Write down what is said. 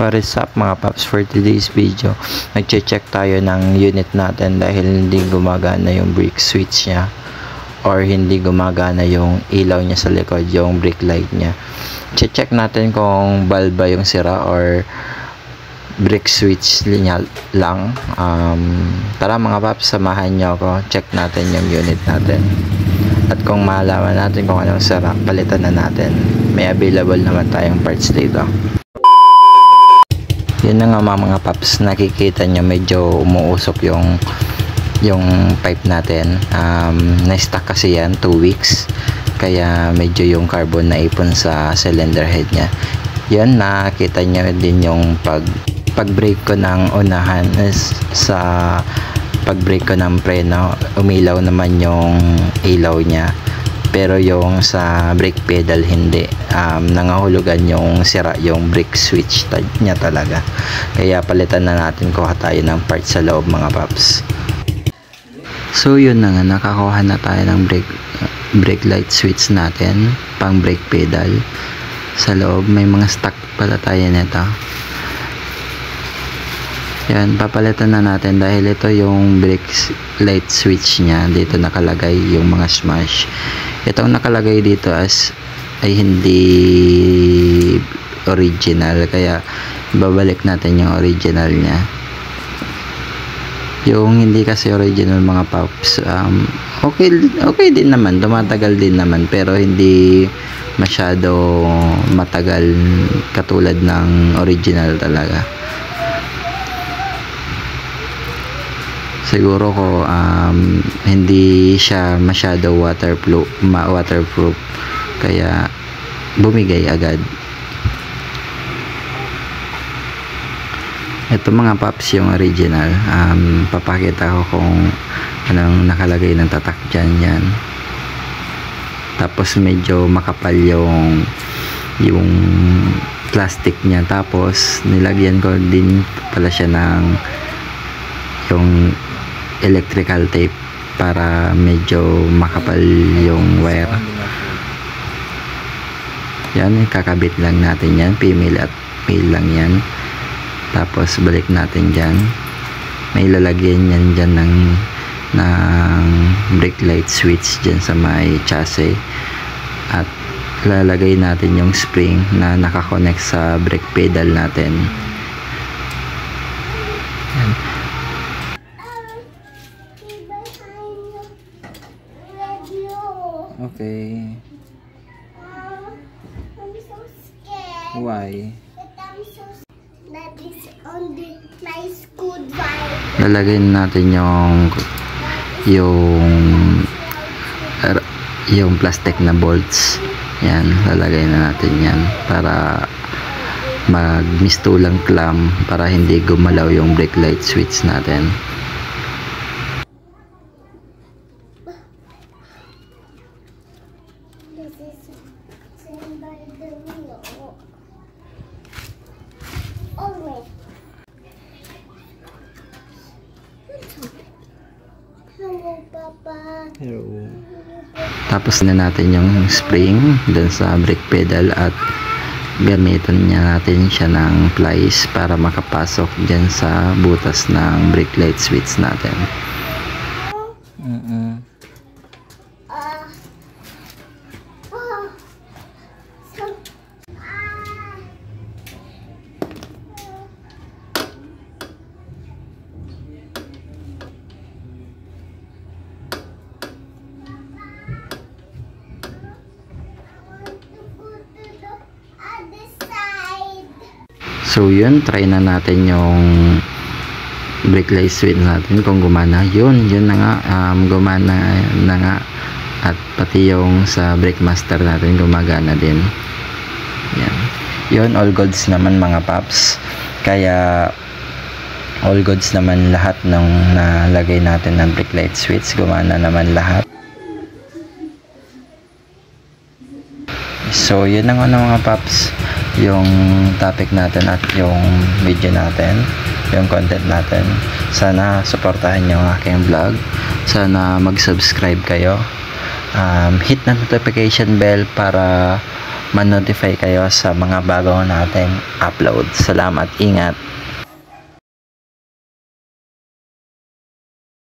What is up mga paps, for today's video nagche-check tayo ng unit natin dahil hindi gumagana yung brake switch niya or hindi gumagana yung ilaw niya sa likod, yung brake light niya. Check natin kung bulb ba yung sira or brake switch niya lang. Tara mga paps, samahan nyo ako, check natin yung unit natin. At kung malaman natin kung anong sira, palitan na natin. May available naman tayong parts dito. Yun na nga mga paps, nakikita nyo medyo umuusok yung pipe natin. Na-stuck kasi yan 2 weeks, kaya medyo yung carbon na ipon sa cylinder head nya. Yun, nakita nyo din yung pag-brake ko ng unahan sa pag-brake ko ng preno, umilaw naman yung ilaw nya, pero yung sa brake pedal hindi. Nangahulugan yung sira yung brake switch niya talaga, kaya palitan na natin, kuha tayo ng parts sa loob mga paps. So yun na nga, nakakuha na tayo ng brake light switch natin pang brake pedal. Sa loob may mga stock pala tayo nito. Yan, papalitan na natin dahil ito yung brake light switch nya. Dito nakalagay yung mga smash. Itong nakalagay dito ay hindi original, kaya babalik natin yung original nya. Yung hindi kasi original mga paps, okay din naman, tumatagal din naman, pero hindi masyado matagal katulad ng original talaga. Siguro ko hindi siya masyado waterproof, kaya bumigay agad. Ito mga paps yung original. Papakita ko kung anong nakalagay ng tatak dyan. Yan. Tapos medyo makapal yung plastic niya. Tapos nilagyan ko din pala siya ng yung electrical tape para medyo makapal yung wire. Yan, kakabit lang natin yan, female at male lang yan. Tapos balik natin dyan, may lalagyan yan dyan ng brake light switch dyan sa may chassis, at lalagay natin yung spring na nakakonect sa brake pedal natin. Yan. Okay. I'm so scared. Why? That is only my school drive. Lalagay natin yung plastic na bolts. Yan, lalagay na natin yan para magmistulang clamp para hindi gumalaw yung brake light switch natin. This is same by the wheel. Oh wait. Hello, Papa. Hello. Tapos na natin yung spring dun sa brake pedal at gamitin natin siya ng plies para makapasok dyan sa butas ng brake light switch natin. So yun, try na natin yung brake light switch natin kung gumana. Yun na nga, gumana na nga, at pati yung sa brake master natin gumagana din. Yan. Yun, all goods naman mga paps, kaya all goods naman lahat ng nalagay natin ng brake light switch, gumana naman lahat. So yun na nga mga paps, yung topic natin at yung video natin, yung content natin. Sana suportahan nyo ang aking vlog, sana mag-subscribe kayo, hit na notification bell para man-notify kayo sa mga bago nating upload. Salamat, ingat.